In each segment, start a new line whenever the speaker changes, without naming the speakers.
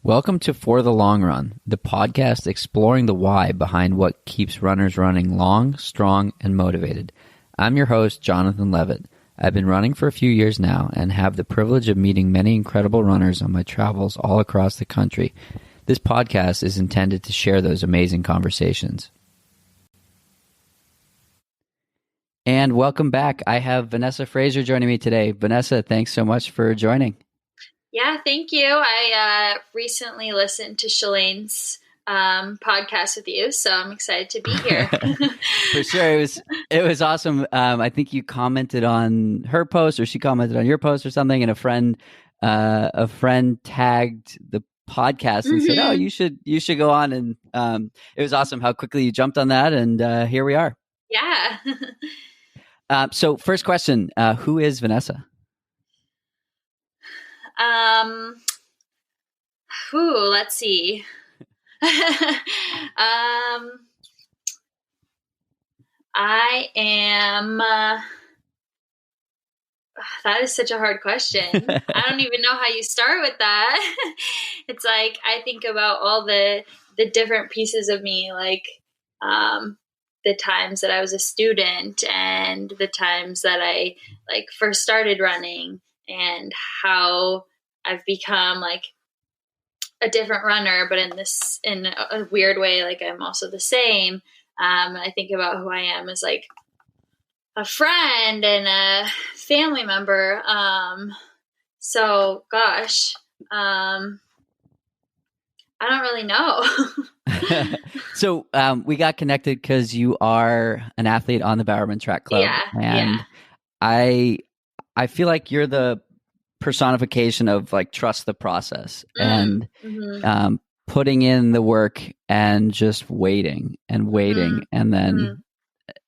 Welcome to For the Long Run, the podcast exploring the why behind what keeps runners running long, strong, and motivated. I'm your host, Jonathan Levitt. I've been running for a few years now and have the privilege of meeting many incredible runners on my travels all across the country. This podcast is intended to share those amazing conversations. And welcome back. I have Vanessa Fraser joining me today. Vanessa, thanks so much for joining.
Yeah, thank you. I recently listened to Shalane's podcast with you, so I'm excited to be here.
For sure. It was awesome. I think you commented on her post, or she commented on your post or something, and a friend tagged the podcast and said, "Oh, you should go on." And it was awesome how quickly you jumped on that, and here we are.
Yeah.
So first question, who is Vanessa?
Let's see. I am, that is such a hard question. I don't even know how you start with that. It's like, I think about all the different pieces of me, like, the times that I was a student and the times that I like first started running and how I've become like a different runner, but in a weird way, like I'm also the same. I think about who I am as like a friend and a family member. So gosh, I don't really know.
So we got connected because you are an athlete on the Bowerman Track Club.
Yeah,
and
yeah.
I feel like you're the personification of like trust the process and putting in the work and just waiting and and then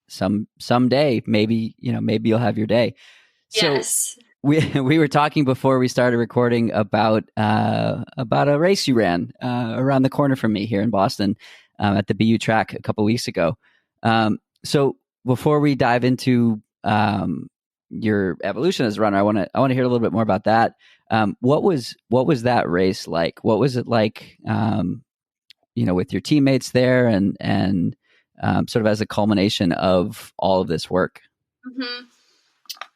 someday maybe you'll have your day. So
yes.
we were talking before we started recording about a race you ran around the corner from me here in Boston at the BU track a couple weeks ago. So before we dive into your evolution as a runner, I want to hear a little bit more about that. What was that race like? What was it like, with your teammates there and sort of as a culmination of all of this work?
Mm-hmm.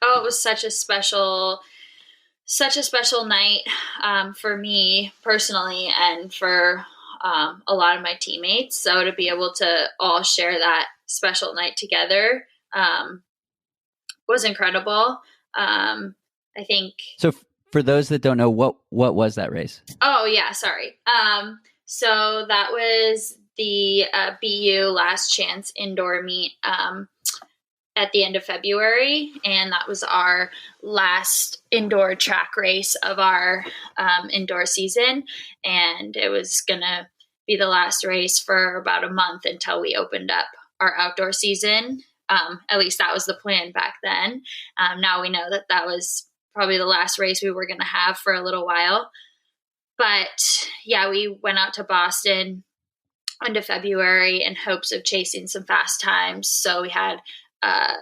Oh, it was such a special night for me personally and for a lot of my teammates. So to be able to all share that special night together was incredible. I think.
So for those that don't know, what was that race?
Oh yeah, sorry. So that was the BU Last Chance indoor meet at the end of February, and that was our last indoor track race of our indoor season, and it was gonna be the last race for about a month until we opened up our outdoor season. At least that was the plan back then. Now we know that was probably the last race we were going to have for a little while. But yeah, we went out to Boston into February in hopes of chasing some fast times. So we had a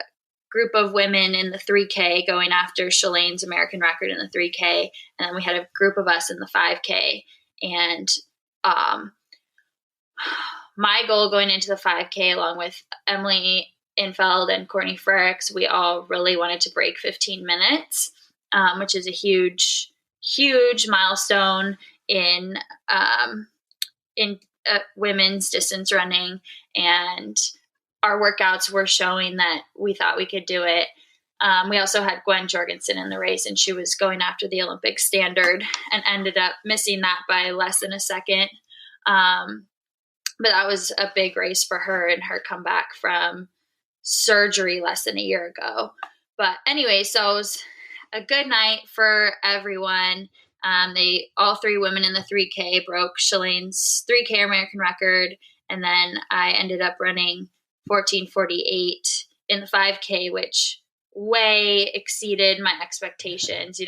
group of women in the 3K going after Shalane's American record in the 3K. And then we had a group of us in the 5K. And my goal going into the 5K, along with Emily Infeld and Courtney Frericks, we all really wanted to break 15 minutes, which is a huge, huge milestone in women's distance running. And our workouts were showing that we thought we could do it. We also had Gwen Jorgensen in the race, and she was going after the Olympic standard and ended up missing that by less than a second. But that was a big race for her and her comeback from surgery less than a year ago. But anyway, so it was a good night for everyone. All three women in the 3K broke Shalane's 3K American record. And then I ended up running 14:48 in the 5K, which way exceeded my expectations.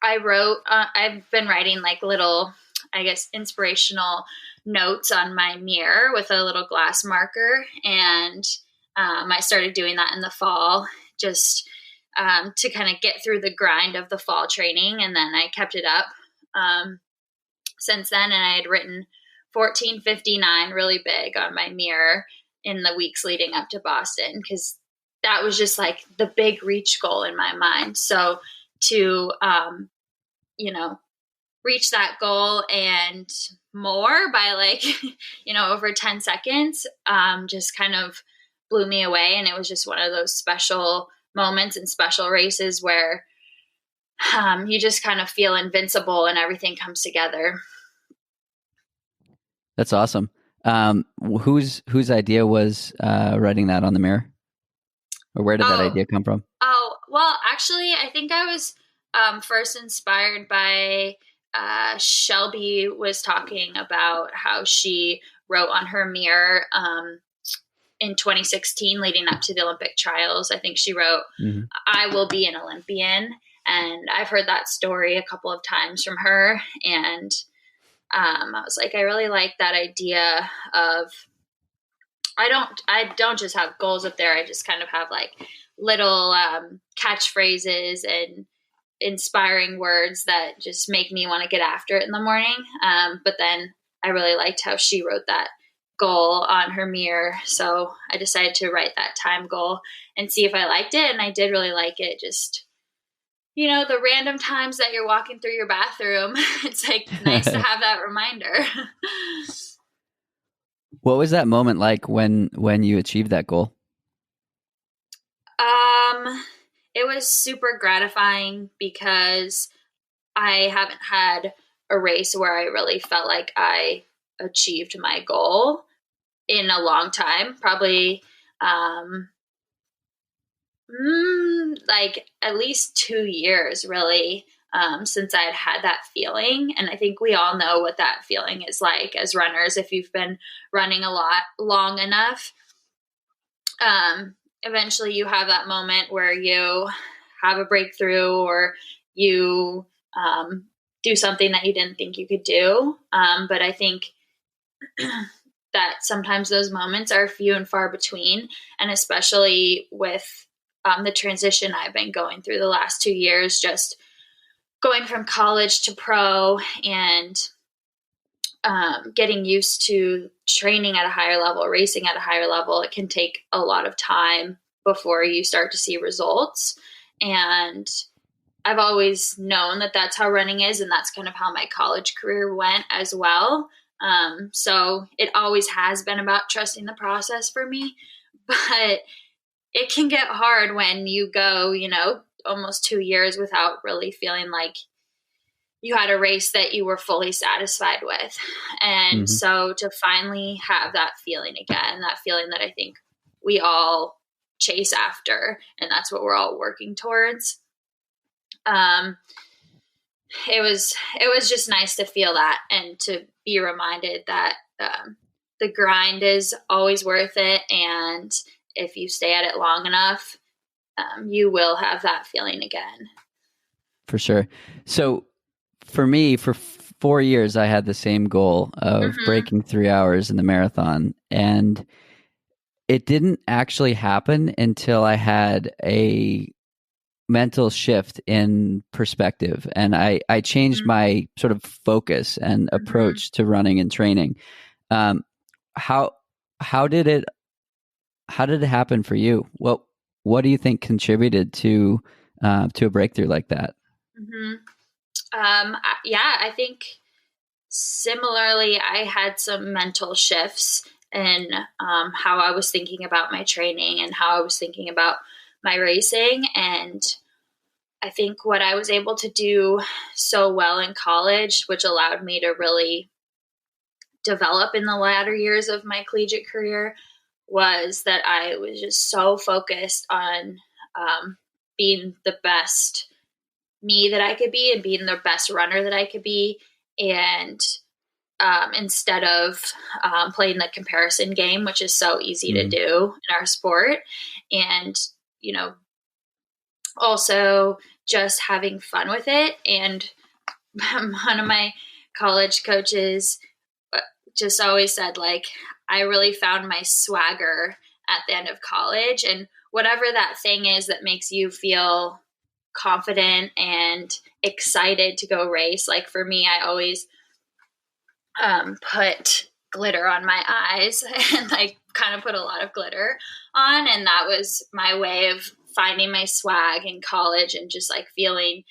I wrote, I've been writing like little, I guess, inspirational notes on my mirror with a little glass marker. And I started doing that in the fall, just to kind of get through the grind of the fall training. And then I kept it up since then. And I had written 14:59 really big on my mirror in the weeks leading up to Boston, because that was just like the big reach goal in my mind. So to, reach that goal and more by like, over 10 seconds, just kind of blew me away. And it was just one of those special moments and special races where you just kind of feel invincible and everything comes together.
That's awesome. Whose idea was writing that on the mirror? Or where did that idea come from?
Oh, well, actually, I think I was first inspired by Shelby was talking about how she wrote on her mirror in 2016 leading up to the Olympic trials. I think she wrote, I will be an Olympian. And I've heard that story a couple of times from her. And I was like, I really like that idea of, I don't just have goals up there. I just kind of have like little catchphrases and inspiring words that just make me want to get after it in the morning. But then I really liked how she wrote that goal on her mirror. So I decided to write that time goal and see if I liked it. And I did really like it. Just, the random times that you're walking through your bathroom, it's like nice to have that reminder.
What was that moment like when you achieved that goal?
It was super gratifying because I haven't had a race where I really felt like I achieved my goal in a long time. Probably, like at least 2 years, really, since I'd had that feeling. And I think we all know what that feeling is like as runners. If you've been running a lot long enough, eventually you have that moment where you have a breakthrough or you do something that you didn't think you could do. But I think that sometimes those moments are few and far between. And especially with the transition I've been going through the last 2 years, just going from college to pro and getting used to training at a higher level, racing at a higher level, it can take a lot of time before you start to see results. And I've always known that that's how running is. And that's kind of how my college career went as well. So it always has been about trusting the process for me, but it can get hard when you go, almost 2 years without really feeling like you had a race that you were fully satisfied with. And so to finally have that feeling again, that feeling that I think we all chase after, and that's what we're all working towards. It was just nice to feel that and to be reminded that the grind is always worth it. And if you stay at it long enough, you will have that feeling again. For
sure. So for me, for 4 years, I had the same goal of breaking 3 hours in the marathon. And it didn't actually happen until I had a mental shift in perspective. And I changed my sort of focus and approach to running and training. How did it happen for you? What do you think contributed to a breakthrough like that?
I think similarly, I had some mental shifts in how I was thinking about my training and how I was thinking about my racing. And I think what I was able to do so well in college, which allowed me to really develop in the latter years of my collegiate career, was that I was just so focused on being the best me that I could be and being the best runner that I could be. And instead of playing the comparison game, which is so easy to do in our sport, and, also just having fun with it. And one of my college coaches just always said, like, I really found my swagger at the end of college. And whatever that thing is that makes you feel confident and excited to go race. Like for me, I always put glitter on my eyes and I kind of put a lot of glitter on. And that was my way of finding my swag in college and just like feeling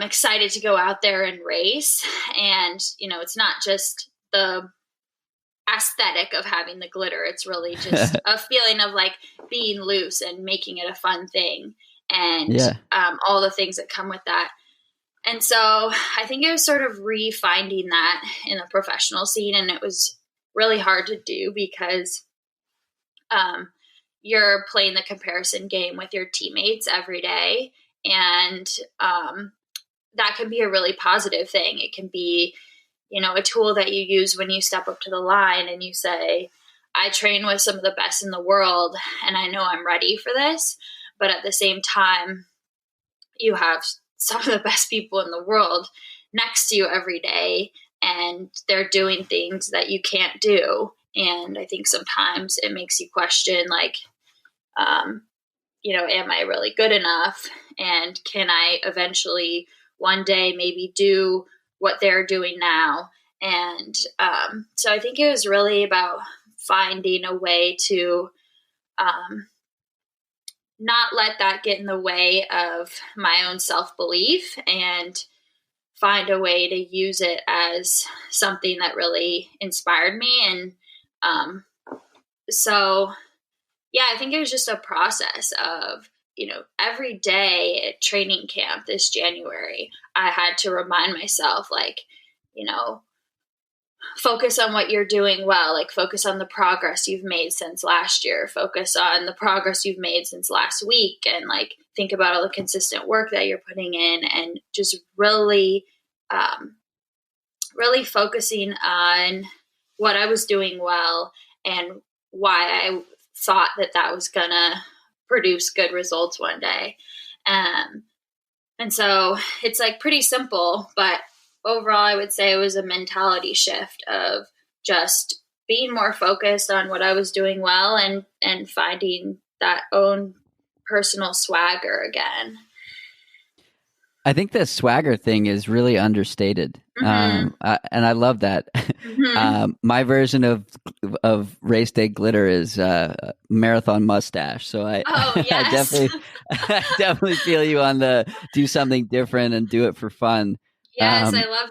excited to go out there and race. And, you know, it's not just the aesthetic of having the glitter. It's really just a feeling of like being loose and making it a fun thing and all the things that come with that. And so I think it was sort of refinding that in the professional scene. And it was really hard to do because you're playing the comparison game with your teammates every day. And that can be a really positive thing. It can be, you know, a tool that you use when you step up to the line and you say, I train with some of the best in the world and I know I'm ready for this. But at the same time, you have some of the best people in the world next to you every day and they're doing things that you can't do. And I think sometimes it makes you question, like, you know, am I really good enough? And can I eventually one day maybe do what they're doing now? And so I think it was really about finding a way to not let that get in the way of my own self-belief and find a way to use it as something that really inspired me. And so, yeah, I think it was just a process of, you know, every day at training camp this January, I had to remind myself, like, you know, focus on what you're doing well, like focus on the progress you've made since last year, focus on the progress you've made since last week, and like think about all the consistent work that you're putting in, and just really, really focusing on what I was doing well and why I thought that that was gonna produce good results one day. And so it's like pretty simple, but overall, I would say it was a mentality shift of just being more focused on what I was doing well and finding that own personal swagger again.
I think the swagger thing is really understated. And I love that. My version of race day glitter is marathon mustache. So
yes.
I definitely feel you on the do something different and do it for fun.
Yes, I love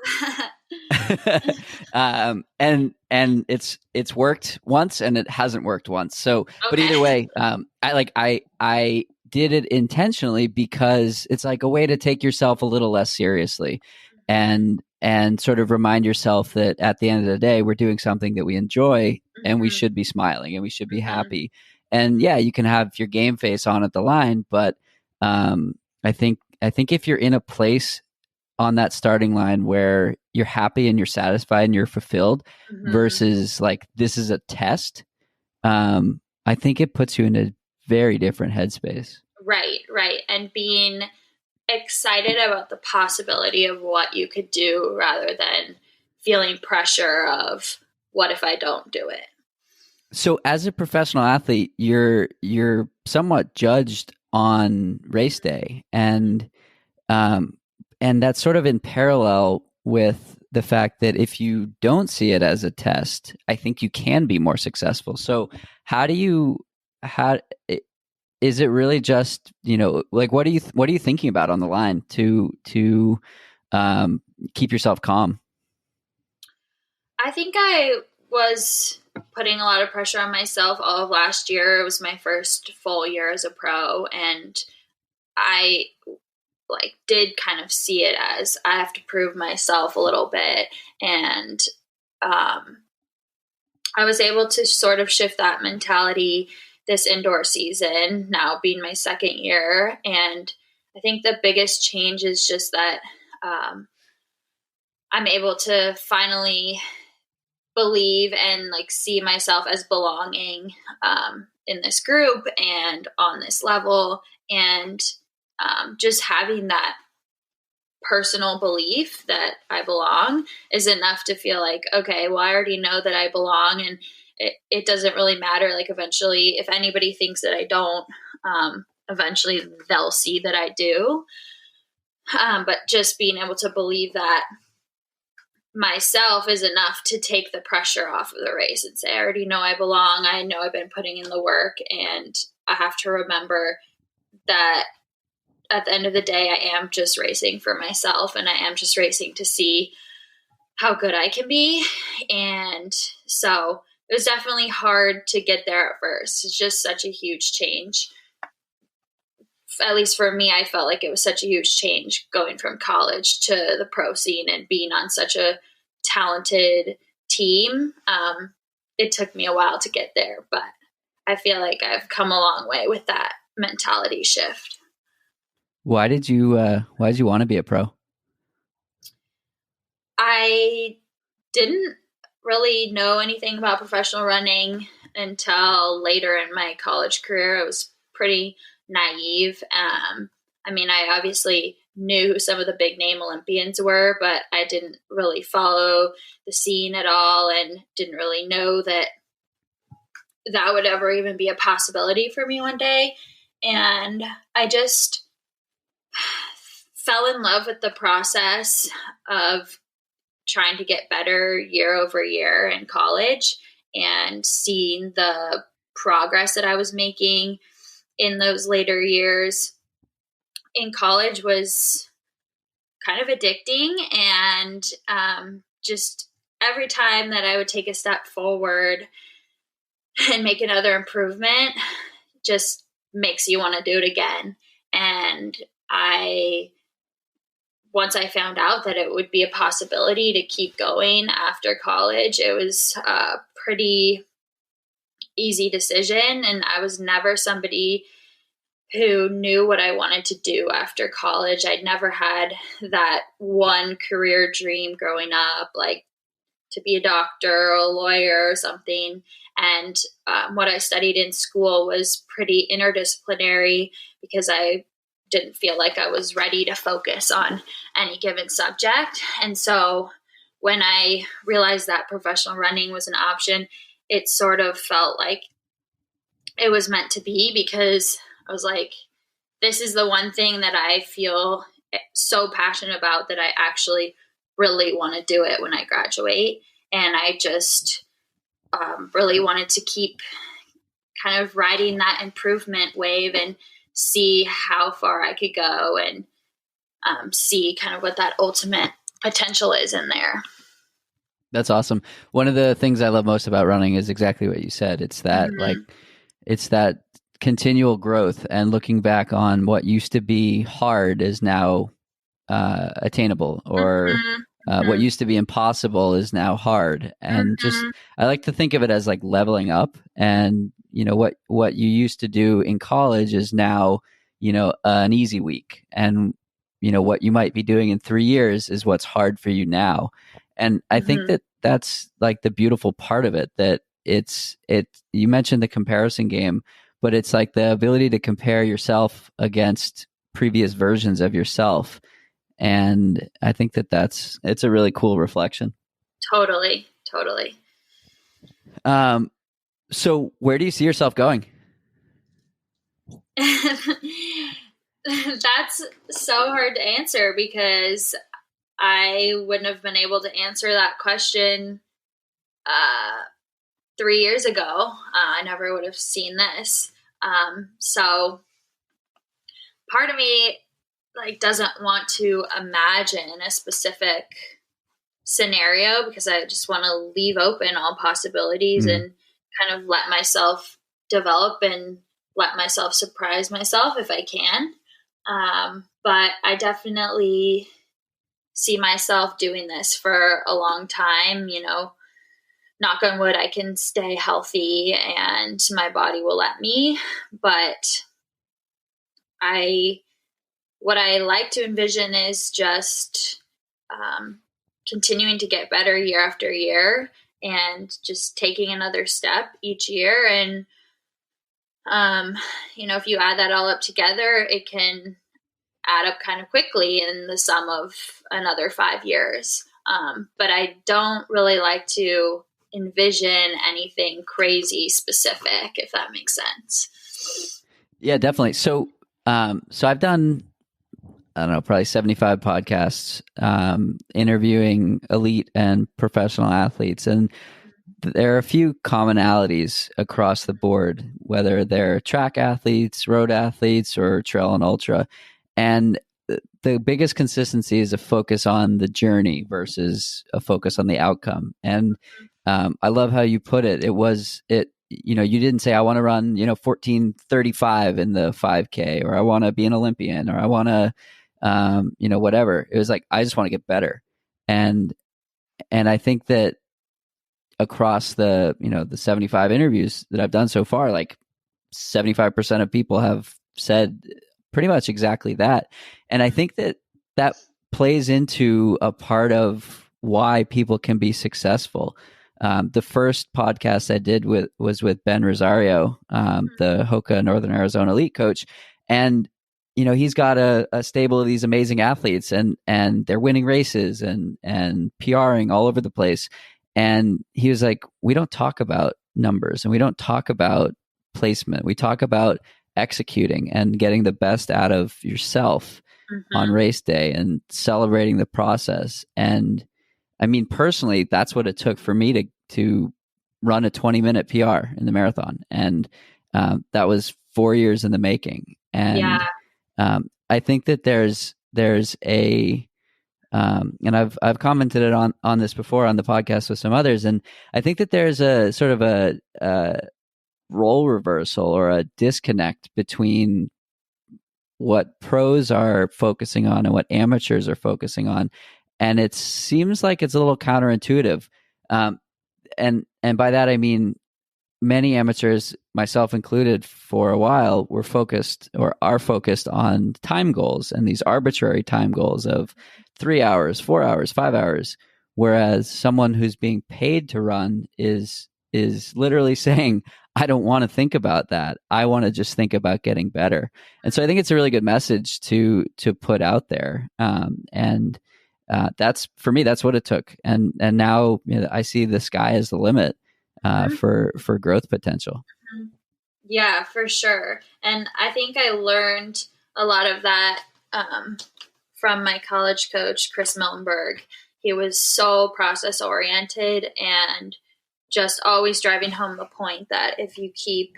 that. And it's worked once and it hasn't worked once. So, but either way, I did it intentionally because it's like a way to take yourself a little less seriously and sort of remind yourself that at the end of the day, we're doing something that we enjoy and we should be smiling and we should be happy. And yeah, you can have your game face on at the line, but I think if you're in a place on that starting line where you're happy and you're satisfied and you're fulfilled versus like this is a test, I think it puts you in a very different headspace.
Right. And being excited about the possibility of what you could do rather than feeling pressure of what if I don't do it.
So as a professional athlete, you're somewhat judged on race day, and that's sort of in parallel with the fact that if you don't see it as a test, I think you can be more successful. So how is it really just, you know, like what are you thinking about on the line to keep yourself calm?
I think I was putting a lot of pressure on myself all of last year. It was my first full year as a pro, and I did kind of see it as I have to prove myself a little bit. And I was able to sort of shift that mentality this indoor season, now being my second year. And I think the biggest change is just that I'm able to finally believe and like see myself as belonging in this group and on this level, and just having that personal belief that I belong is enough to feel like, okay, well, I already know that I belong, and it doesn't really matter. Like eventually, if anybody thinks that I don't, eventually they'll see that I do. But just being able to believe that myself is enough to take the pressure off of the race and say, I already know I belong. I know I've been putting in the work, and I have to remember that at the end of the day, I am just racing for myself, and I am just racing to see how good I can be. And so it was definitely hard to get there at first. It's just such a huge change. At least for me, I felt like it was such a huge change going from college to the pro scene and being on such a talented team. It took me a while to get there, but I feel like I've come a long way with that mentality shift.
Why did you want to be a pro?
I didn't really know anything about professional running until later in my college career. I was pretty naive. I mean, I obviously knew who some of the big name Olympians were, but I didn't really follow the scene at all and didn't really know that that would ever even be a possibility for me one day. And I just fell in love with the process of trying to get better year over year in college, and seeing the progress that I was making in those later years in college was kind of addicting. And just every time that I would take a step forward and make another improvement, just makes you want to do it again. And once I found out that it would be a possibility to keep going after college, it was a pretty easy decision. And I was never somebody who knew what I wanted to do after college. I'd never had that one career dream growing up, like to be a doctor or a lawyer or something. And what I studied in school was pretty interdisciplinary because I didn't feel like I was ready to focus on any given subject. And so when I realized that professional running was an option, it sort of felt like it was meant to be, because I was like, this is the one thing that I feel so passionate about that I actually really want to do it when I graduate. And I just really wanted to keep kind of riding that improvement wave and see how far I could go, and see kind of what that ultimate potential is in there.
That's awesome. One of the things I love most about running is exactly what you said. It's that it's that continual growth, and looking back on what used to be hard is now attainable, or what used to be impossible is now hard. And just, I like to think of it as like leveling up. And what you used to do in college is now an easy week, and what you might be doing in 3 years is what's hard for you now. And I think that that's like the beautiful part of it, that you mentioned the comparison game, but it's like the ability to compare yourself against previous versions of yourself. And I think that it's a really cool reflection.
Totally.
So where do you see yourself going?
That's so hard to answer, because I wouldn't have been able to answer that question 3 years ago. I never would have seen this. So part of me doesn't want to imagine a specific scenario, because I just want to leave open all possibilities and kind of let myself develop and let myself surprise myself if I can. But I definitely see myself doing this for a long time. Knock on wood, I can stay healthy and my body will let me. But what I like to envision is just continuing to get better year after year, and just taking another step each year. And, if you add that all up together, it can add up kind of quickly in the sum of another 5 years. But I don't really like to envision anything crazy specific, if that makes sense.
Yeah, definitely. So I've done, I don't know, probably 75 podcasts, interviewing elite and professional athletes. And there are a few commonalities across the board, whether they're track athletes, road athletes, or trail and ultra. And the biggest consistency is a focus on the journey versus a focus on the outcome. And I love how you put it. You didn't say, I want to run, 14:35 in the 5K, or I want to be an Olympian, or I want to, whatever. It was like, I just want to get better. And I think that across the 75 interviews that I've done so far, like 75% of people have said pretty much exactly that. And I think that plays into a part of why people can be successful. The first podcast I did was with Ben Rosario, the Hoka Northern Arizona elite coach. And, he's got a stable of these amazing athletes, and they're winning races and PRing all over the place. And he was like, we don't talk about numbers and we don't talk about placement. We talk about executing and getting the best out of yourself on race day and celebrating the process. And I mean, personally, that's what it took for me to run a 20-minute PR in the marathon. And that was 4 years in the making. And I think that there's a, and I've commented it on this before on the podcast with some others. And I think that there's a sort of a role reversal or a disconnect between what pros are focusing on and what amateurs are focusing on. And it seems like it's a little counterintuitive. And by that, I mean, many amateurs, myself included, for a while were focused or are focused on time goals and these arbitrary time goals of 3 hours, 4 hours, 5 hours. Whereas someone who's being paid to run is literally saying, I don't want to think about that. I want to just think about getting better. And so I think it's a really good message to put out there. That's, for me, that's what it took. And now I see the sky as the limit for growth potential.
Yeah, for sure. And I think I learned a lot of that from my college coach, Chris Miltenberg. He was so process oriented and just always driving home the point that if you keep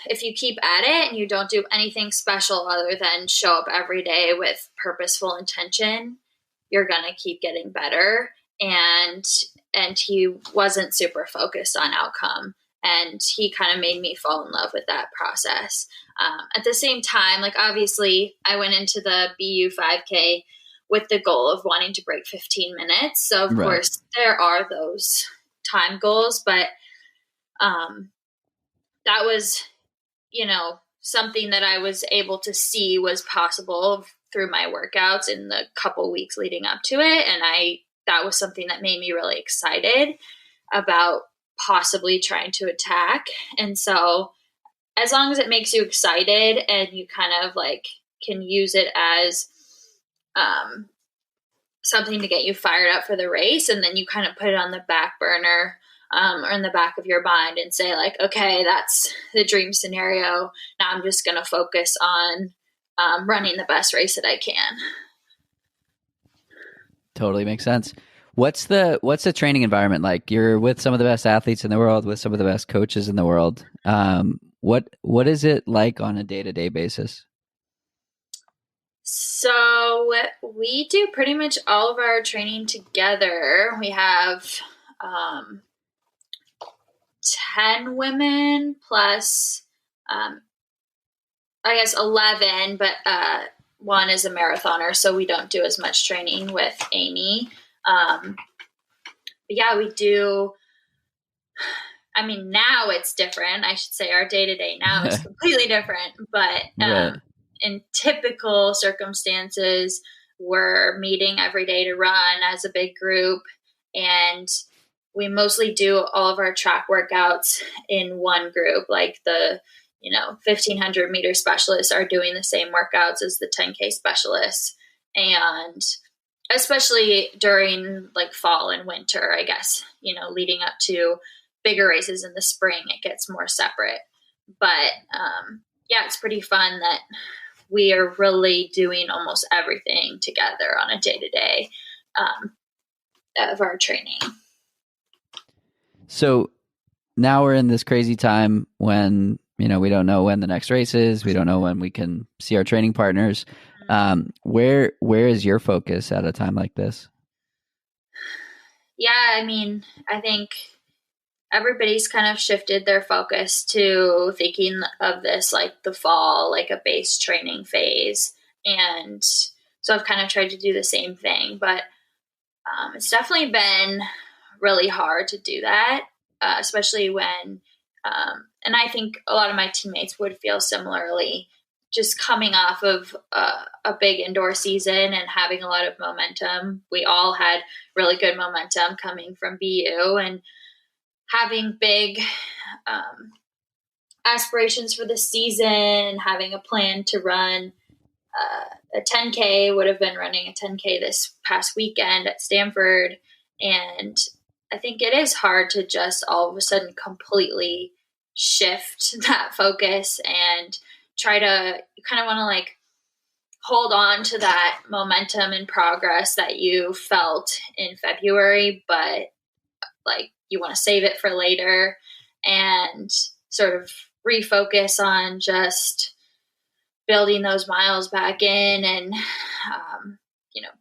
at it and you don't do anything special other than show up every day with purposeful intention, you're going to keep getting better. And he wasn't super focused on outcome. And he kind of made me fall in love with that process. At the same time, like, obviously I went into the BU 5K with the goal of wanting to break 15 minutes. So of course there are those time goals, but that was, something that I was able to see was possible through my workouts in the couple weeks leading up to it. And that was something that made me really excited about possibly trying to attack. And so as long as it makes you excited and you kind of like can use it as something to get you fired up for the race, and then you kind of put it on the back burner or in the back of your mind and say like, okay, that's the dream scenario. Now I'm just going to focus on running the best race that I can.
Totally makes sense. What's the training environment like? You're with some of the best athletes in the world, with some of the best coaches in the world. What is it like on a day-to-day basis?
So we do pretty much all of our training together. We have 10 women plus, I guess 11, but one is a marathoner, so we don't do as much training with Amy. But yeah, we do. I mean, now it's different. I should say our day-to-day now is completely different, but in typical circumstances, we're meeting every day to run as a big group, and we mostly do all of our track workouts in one group. Like the 1,500 meter specialists are doing the same workouts as the 10K specialists. And especially during like fall and winter, I guess, leading up to bigger races in the spring, it gets more separate. But yeah, it's pretty fun that we are really doing almost everything together on a day-to-day of our training.
So now we're in this crazy time when, we don't know when the next race is. We don't know when we can see our training partners. Where is your focus at a time like this?
Yeah, I mean, I think everybody's kind of shifted their focus to thinking of this like the fall, like a base training phase. And so I've kind of tried to do the same thing, but it's definitely been really hard to do that, especially when, and I think a lot of my teammates would feel similarly, just coming off of a big indoor season and having a lot of momentum. We all had really good momentum coming from BU, and having big aspirations for the season, having a plan to run a 10K, would have been running a 10K this past weekend at Stanford. And I think it is hard to just all of a sudden completely shift that focus and try to, you kind of want to like hold on to that momentum and progress that you felt in February, but like you want to save it for later and sort of refocus on just building those miles back in and,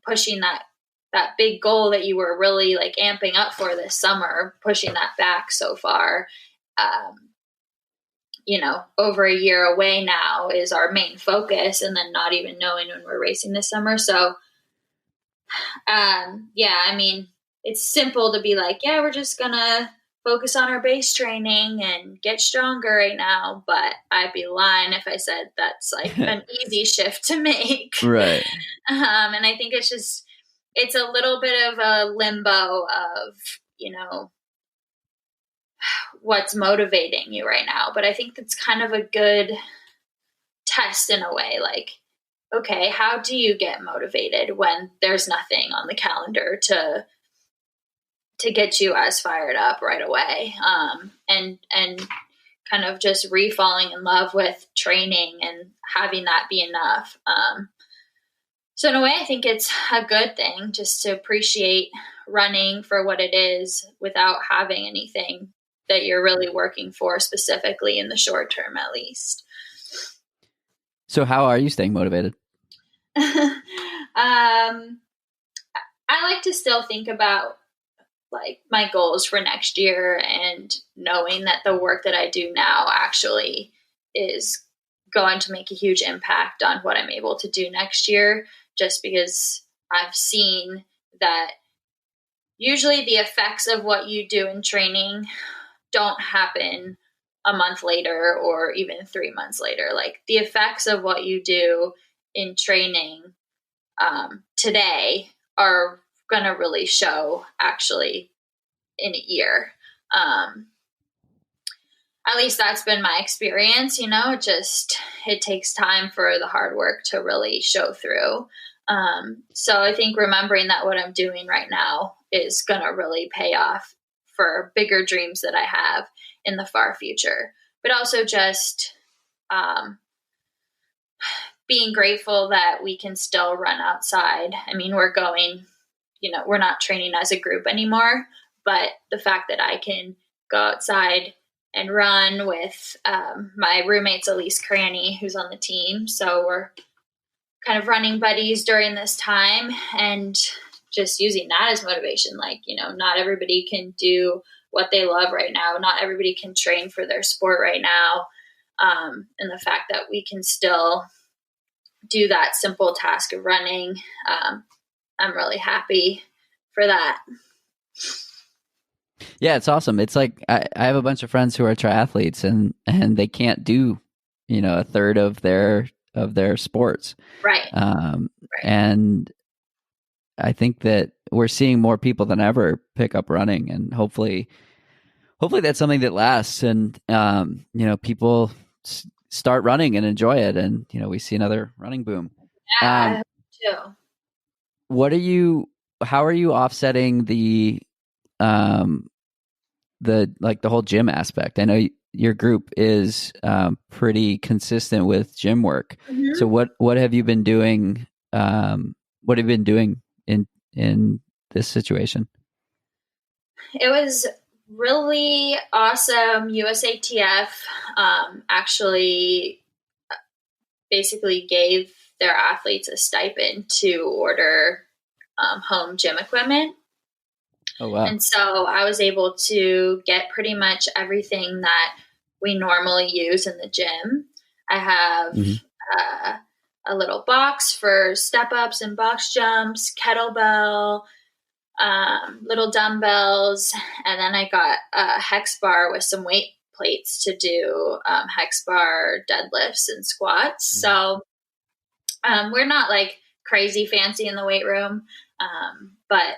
pushing that big goal that you were really like amping up for this summer, pushing that back so far, over a year away now is our main focus, and then not even knowing when we're racing this summer. So, yeah, I mean, it's simple to be like, yeah, we're just going to focus on our base training and get stronger right now. But I'd be lying if I said that's like an easy shift to make.
Right.
And I think it's a little bit of a limbo of, what's motivating you right now. But I think that's kind of a good test in a way. Like, okay, how do you get motivated when there's nothing on the calendar to get you as fired up right away? And kind of just re-falling in love with training and having that be enough. So in a way, I think it's a good thing just to appreciate running for what it is without having anything that you're really working for specifically in the short term, at least.
So how are you staying motivated?
I like to still think about like my goals for next year, and knowing that the work that I do now actually is going to make a huge impact on what I'm able to do next year, just because I've seen that usually the effects of what you do in training don't happen a month later or even 3 months later. Like the effects of what you do in training today are going to really show actually in a year. At least that's been my experience, it takes time for the hard work to really show through. So I think remembering that what I'm doing right now is going to really pay off for bigger dreams that I have in the far future, but also just being grateful that we can still run outside. I mean, we're going, we're not training as a group anymore, but the fact that I can go outside and run with my roommate's Elise Cranny, who's on the team. So we're kind of running buddies during this time and just using that as motivation. Like, not everybody can do what they love right now. Not everybody can train for their sport right now. And the fact that we can still do that simple task of running, I'm really happy for that.
Yeah, it's awesome. It's like I have a bunch of friends who are triathletes and they can't do, a third of their sports.
Right.
Right. And I think that we're seeing more people than ever pick up running, and hopefully that's something that lasts, and people start running and enjoy it, and we see another running boom.
Yeah, I hope too.
how are you offsetting the whole gym aspect? I know your group is pretty consistent with gym work. So
Mm-hmm.
what have you been doing? What have you been doing in this situation?
It was really awesome. USATF actually basically gave their athletes a stipend to order home gym equipment.
Oh wow.
And so I was able to get pretty much everything that we normally use in the gym. I have
Mm-hmm.
uh, a little box for step ups and box jumps, kettlebell, little dumbbells, and then I got a hex bar with some weight plates to do hex bar deadlifts and squats.
Mm-hmm.
So we're not like crazy fancy in the weight room, but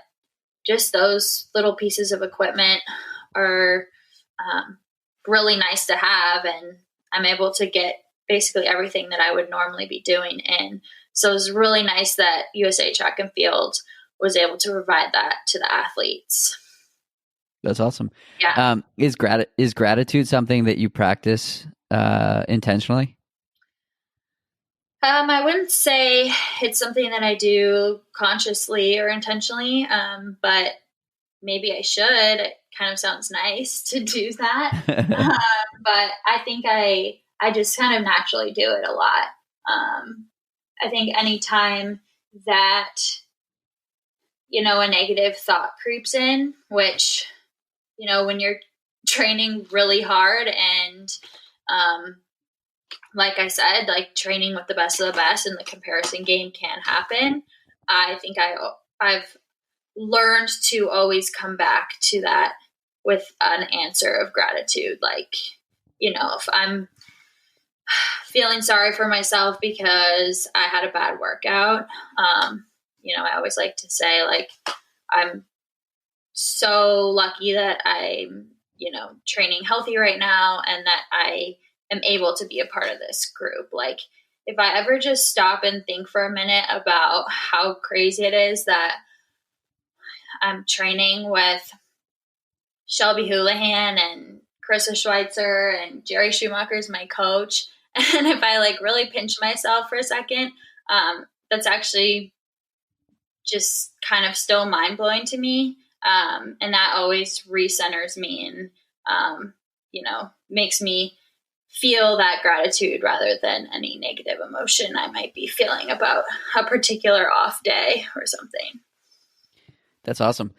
just those little pieces of equipment are really nice to have, and I'm able to get basically everything that I would normally be doing in. So it was really nice that USA Track and Field was able to provide that to the athletes.
That's awesome.
Yeah.
Is gratitude something that you practice intentionally?
I wouldn't say it's something that I do consciously or intentionally, but maybe I should. It kind of sounds nice to do that. But I think I just kind of naturally do it a lot. I think anytime that, a negative thought creeps in, which, when you're training really hard and, like I said, like training with the best of the best and the comparison game can happen. I think I've learned to always come back to that with an answer of gratitude. Like, if I'm feeling sorry for myself because I had a bad workout, I always like to say, like, I'm so lucky that I'm, training healthy right now and that I am able to be a part of this group. Like, if I ever just stop and think for a minute about how crazy it is that I'm training with Shelby Houlihan and Carissa Schweitzer and Jerry Schumacher is my coach. And if I like really pinch myself for a second, that's actually just kind of still mind blowing to me. And that always recenters me and, makes me feel that gratitude rather than any negative emotion I might be feeling about a particular off day or something.
That's awesome.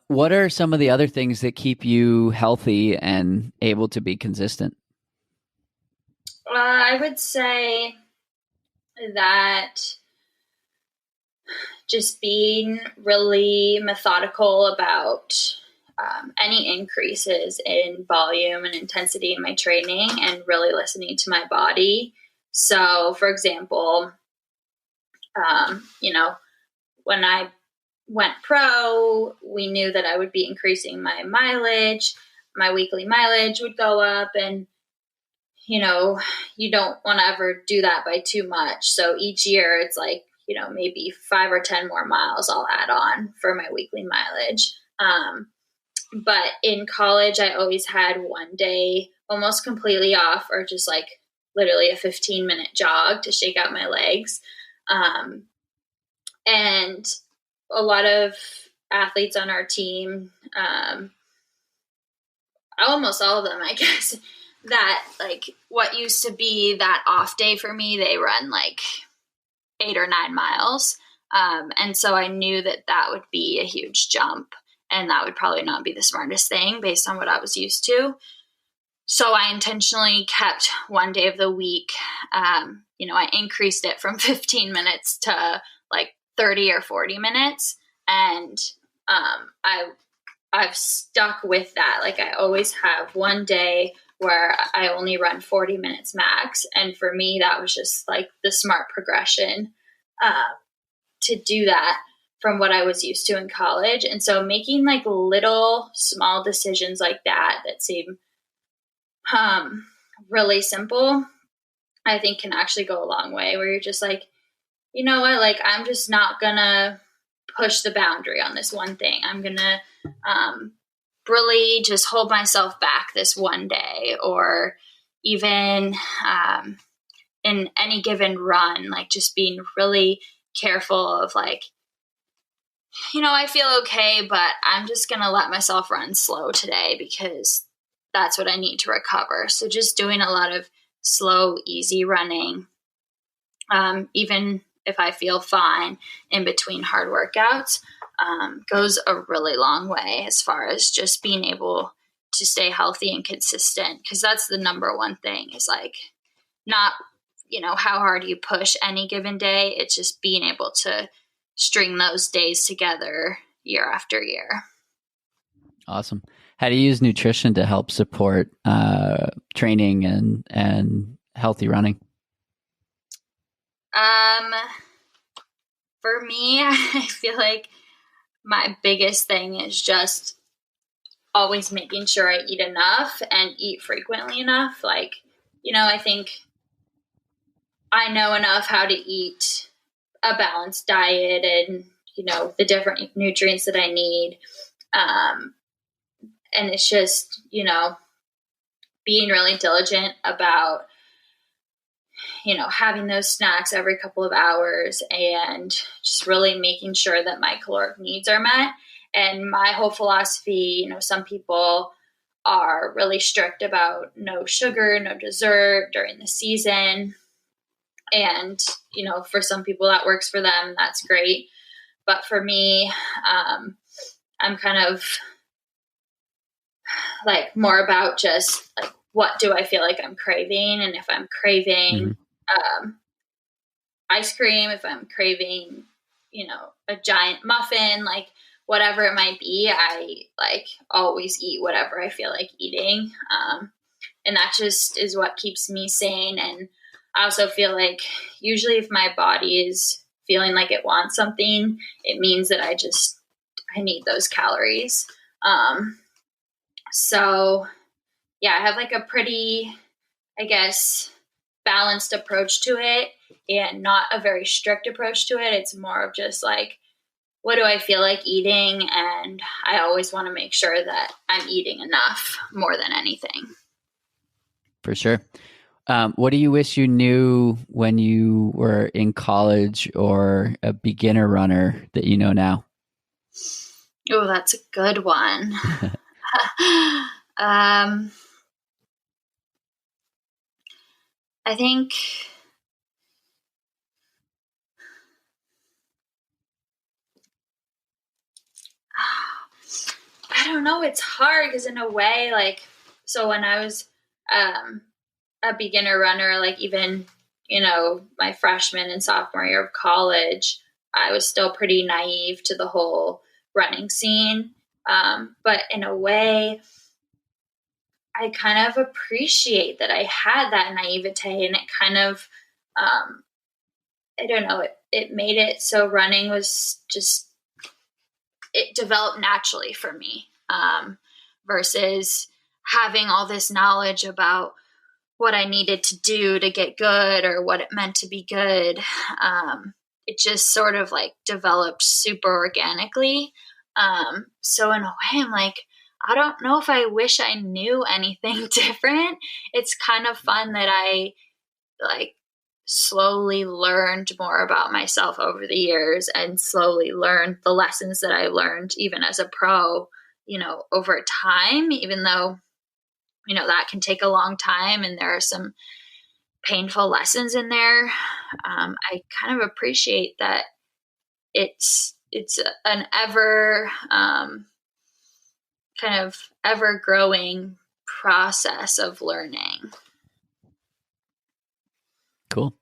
What are some of the other things that keep you healthy and able to be consistent?
I would say that just being really methodical about any increases in volume and intensity in my training and really listening to my body. So, for example, when I went pro, we knew that I would be increasing my mileage. My weekly mileage would go up, and you don't want to ever do that by too much. So each year it's like, maybe 5 or 10 more miles I'll add on for my weekly mileage. But in college, I always had one day almost completely off, or just like literally a 15-minute jog to shake out my legs. And a lot of athletes on our team, almost all of them, I guess, that like what used to be that off day for me, they run like 8 or 9 miles. And so I knew that would be a huge jump, and that would probably not be the smartest thing based on what I was used to. So I intentionally kept one day of the week. I increased it from 15 minutes to like 30 or 40 minutes. And I've stuck with that. Like, I always have one day where I only run 40 minutes max. And for me, that was just like the smart progression to do that from what I was used to in college. And so making like little small decisions like that seem really simple, I think can actually go a long way, where you're just like, you know what, like, I'm just not gonna push the boundary on this one thing. I'm gonna really just hold myself back this one day, or even in any given run, like just being really careful of like, I feel okay, but I'm just going to let myself run slow today because that's what I need to recover. So just doing a lot of slow, easy running, even if I feel fine in between hard workouts, goes a really long way as far as just being able to stay healthy and consistent. Because that's the number one thing, is like not, how hard you push any given day. It's just being able to string those days together year after year.
Awesome. How do you use nutrition to help support training and healthy running?
For me, I feel like my biggest thing is just always making sure I eat enough and eat frequently enough. Like, I think I know enough how to eat a balanced diet and, the different nutrients that I need. And it's just, being really diligent about, having those snacks every couple of hours and just really making sure that my caloric needs are met. And my whole philosophy, some people are really strict about no sugar, no dessert during the season. And, for some people that works for them, that's great. But for me, I'm kind of like more about just like, what do I feel like I'm craving? And if I'm craving ice cream, if I'm craving, a giant muffin, like whatever it might be, I like always eat whatever I feel like eating. And that just is what keeps me sane. And I also feel like usually if my body is feeling like it wants something, it means that I need those calories. So yeah, I have like a pretty, I guess, balanced approach to it and not a very strict approach to it. It's more of just like, what do I feel like eating? And I always want to make sure that I'm eating enough more than anything.
For sure. What do you wish you knew when you were in college or a beginner runner that you know now?
Oh, that's a good one. I think I don't know. It's hard because in a way, like, so when I was a beginner runner, like even, my freshman and sophomore year of college, I was still pretty naive to the whole running scene. But in a way, I kind of appreciate that I had that naivete, and it kind of, I don't know, it made it so running was just, it developed naturally for me, versus having all this knowledge about what I needed to do to get good or what it meant to be good. It just sort of like developed super organically. So in a way, I'm like, I don't know if I wish I knew anything different. It's kind of fun that I like slowly learned more about myself over the years and slowly learned the lessons that I learned even as a pro, over time, even though, that can take a long time and there are some painful lessons in there. I kind of appreciate that it's an ever kind of ever growing process of learning.
Cool.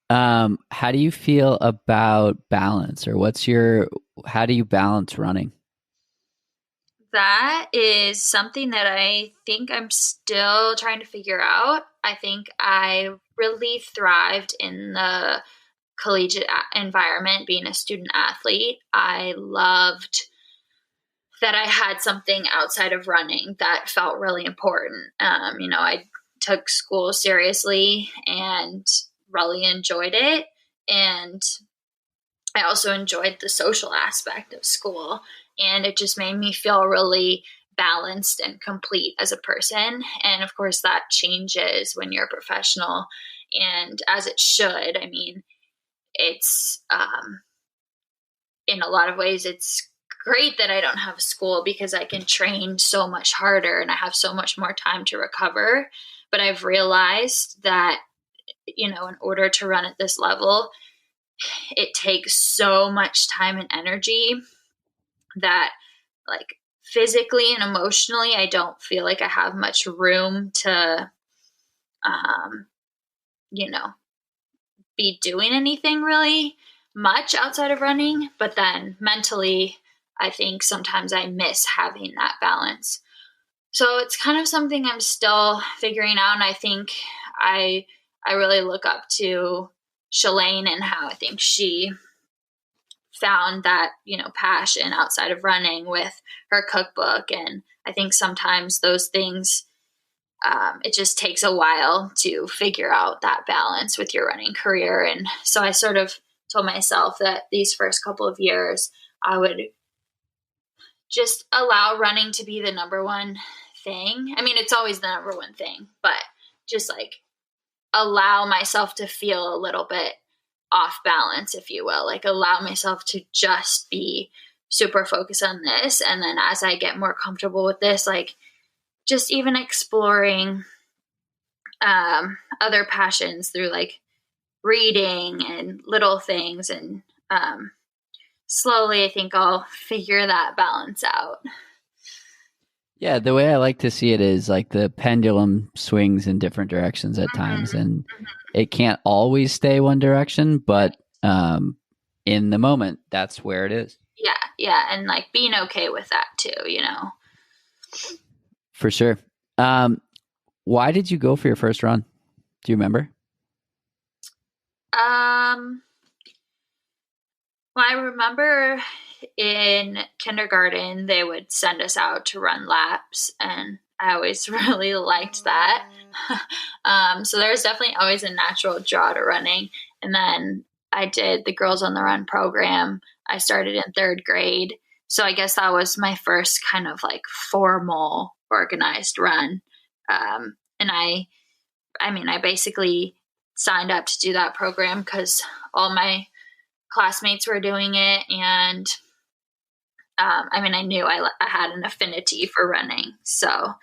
How do you feel about balance, or how do you balance running?
That is something that I think I'm still trying to figure out. I think I really thrived in the collegiate environment, being a student athlete. I loved that I had something outside of running that felt really important. I took school seriously and really enjoyed it. And I also enjoyed the social aspect of school, and it just made me feel really balanced and complete as a person. And of course, that changes when you're a professional, and as it should. I mean, it's in a lot of ways, it's great that I don't have school because I can train so much harder and I have so much more time to recover. But I've realized that, in order to run at this level, it takes so much time and energy that, like, physically and emotionally, I don't feel like I have much room to, you know, be doing anything really much outside of running. But then mentally, I think sometimes I miss having that balance. So it's kind of something I'm still figuring out. And I think I really look up to Shalane and how I think she found that, passion outside of running with her cookbook. And I think sometimes those things, it just takes a while to figure out that balance with your running career. And so I sort of told myself that these first couple of years, I would just allow running to be the number one thing. I mean, it's always the number one thing, but just like allow myself to feel a little bit off balance, if you will, like allow myself to just be super focused on this. And then as I get more comfortable with this, like just even exploring other passions through like reading and little things. And slowly, I think I'll figure that balance out.
Yeah, the way I like to see it is like the pendulum swings in different directions at times, and it can't always stay one direction, but in the moment, that's where it is.
Yeah, and like being okay with that too,
For sure. Why did you go for your first run? Do you remember?
Well, I remember in kindergarten, they would send us out to run laps, and I always really liked that. So there was definitely always a natural draw to running. And then I did the Girls on the Run program. I started in 3rd grade. So I guess that was my first kind of like formal organized run. And I basically signed up to do that program because all my classmates were doing it. And I knew I had an affinity for running. So,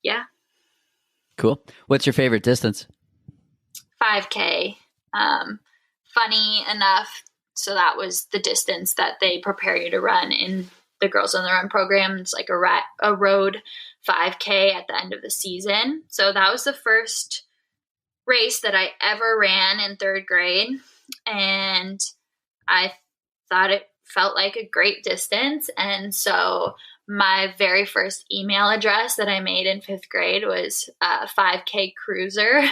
yeah.
Cool. What's your favorite distance?
5K. Funny enough, so that was the distance that they prepare you to run in the Girls on the Run program. It's like a road 5K at the end of the season. So that was the first race that I ever ran in 3rd grade. And I thought it felt like a great distance. And so my very first email address that I made in 5th grade was 5K Cruiser.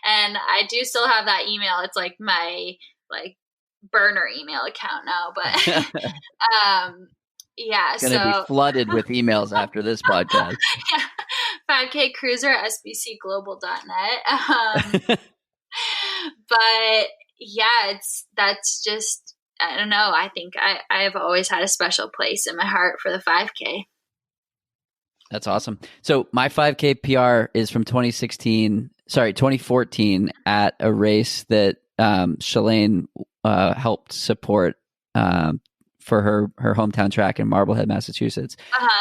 And I do still have that email. It's like my burner email account now, but yeah.
It's going to be flooded with emails after this podcast.
Yeah, 5K Cruiser, sbcglobal.net. But yeah, that's just, I don't know. I think I have always had a special place in my heart for the 5K.
That's awesome. So my 5K PR is from 2014 at a race that Shalane helped support for her hometown track in Marblehead, Massachusetts.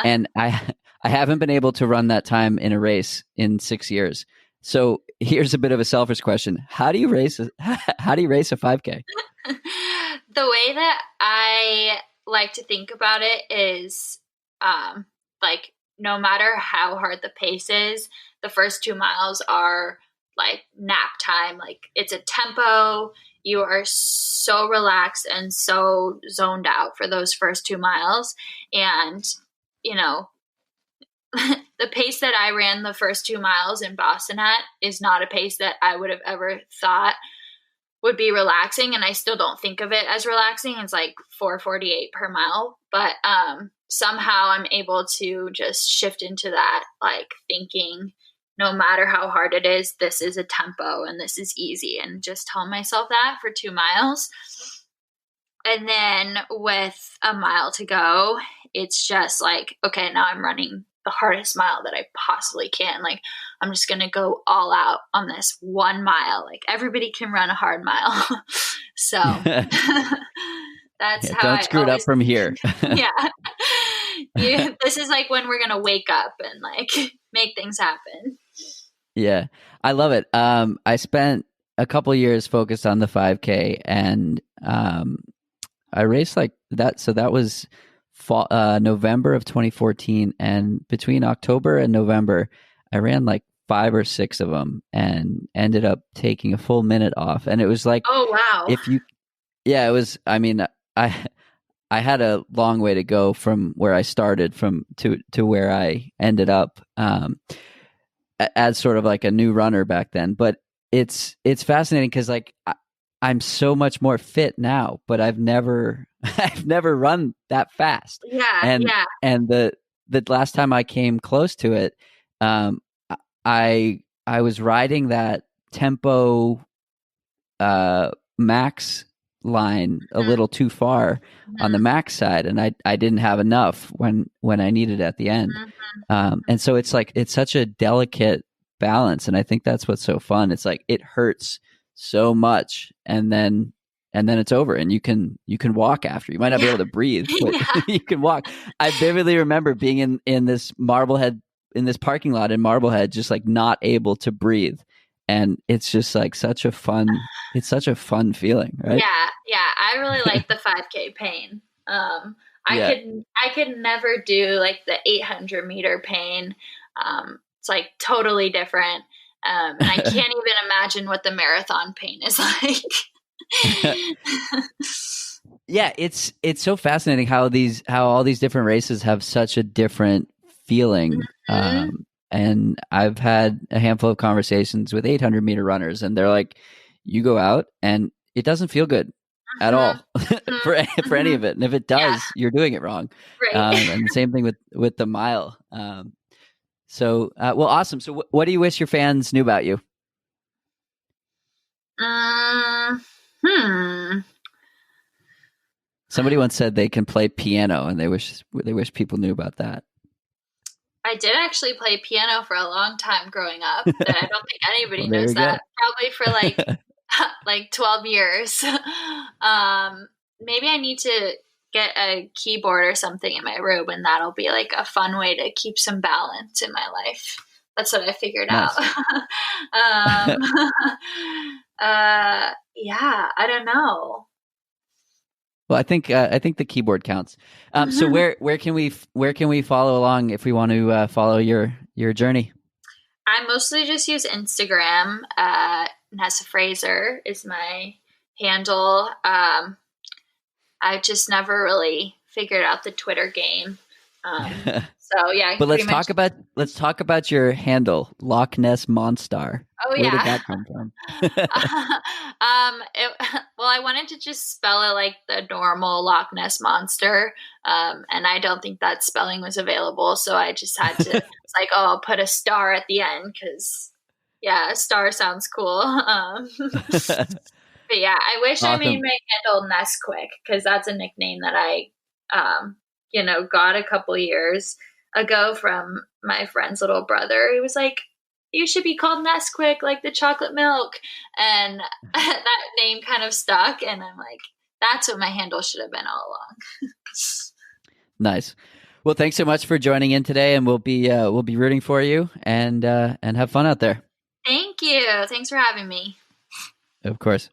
And I haven't been able to run that time in a race in 6 years. So here's a bit of a selfish question. How do you race a 5K?
The way that I like to think about it is like no matter how hard the pace is, the first 2 miles are like nap time. Like it's a tempo. You are so relaxed and so zoned out for those first 2 miles. And, the pace that I ran the first 2 miles in Boston at is not a pace that I would have ever thought would be relaxing. And I still don't think of it as relaxing. It's like 4:48 per mile. But somehow I'm able to just shift into that like thinking no matter how hard it is, this is a tempo and this is easy, and just tell myself that for 2 miles. And then with a mile to go, it's just like, okay, now I'm running the hardest mile that I possibly can. Like, I'm just going to go all out on this 1 mile. Like, everybody can run a hard mile. So that's how
don't screw it up from here.
Yeah. This is like when we're going to wake up and like make things happen.
Yeah, I love it. I spent a couple years focused on the 5K, and I raced like that. So that was November of 2014. And between October and November, I ran like 5 or 6 of them and ended up taking a full minute off. And it was like,
oh, wow.
It was, I mean, I had a long way to go from where I started to where I ended up, as sort of like a new runner back then. But it's fascinating because like I'm so much more fit now, but I've never run that fast.
Yeah.
And the last time I came close to it, I was riding that tempo max line a little too far on the max side, and I didn't have enough when I needed at the end. And so it's like it's such a delicate balance, and I think that's what's so fun. It's like it hurts so much, and then it's over, and you can walk after. You might not be able to breathe, but you can walk. I vividly remember being in this Marblehead, in this parking lot in Marblehead, just like not able to breathe. And it's just like such a fun feeling, right?
Yeah. I really like the 5K pain. I could never do like the 800 meter pain. It's like totally different. And I can't even imagine what the marathon pain is like.
Yeah, it's so fascinating how all these different races have such a different feeling. And I've had a handful of conversations with 800 meter runners, and they're like, you go out and it doesn't feel good at all for any of it. And if it does, you're doing it wrong.
Right.
And the same thing with the mile. Well, awesome. So what do you wish your fans knew about you? Somebody once said they can play piano, and they wish people knew about that.
I did actually play piano for a long time growing up. And I don't think anybody knows that. Probably for like 12 years. Maybe I need to get a keyboard or something in my room, and that'll be like a fun way to keep some balance in my life. That's what I figured out. Yeah, I don't know.
Well, I think the keyboard counts. So where can we follow along if we want to follow your journey?
I mostly just use Instagram. Vanessa Fraser is my handle. I just never really figured out the Twitter game. So yeah.
But let's talk about your handle, Loch Ness Monstar.
Oh
yeah. Where did that come from?
Well, I wanted to just spell it like the normal Loch Ness monster, and I don't think that spelling was available, so I just had to. It's like, oh, I'll put a star at the end because, yeah, a star sounds cool. But yeah, I wish I made my handle Nesquik because that's a nickname that I, got a couple years ago from my friend's little brother. He was like, you should be called Nesquik, like the chocolate milk. And that name kind of stuck. And I'm like, that's what my handle should have been all along.
Nice. Well, thanks so much for joining in today, and we'll be rooting for you and have fun out there.
Thank you. Thanks for having me.
Of course.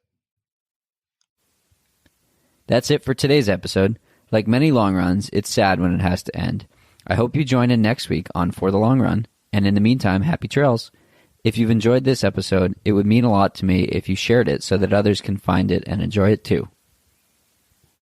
That's it for today's episode. Like many long runs, it's sad when it has to end. I hope you join in next week on For the Long Run. And in the meantime, happy trails. If you've enjoyed this episode, it would mean a lot to me if you shared it so that others can find it and enjoy it too.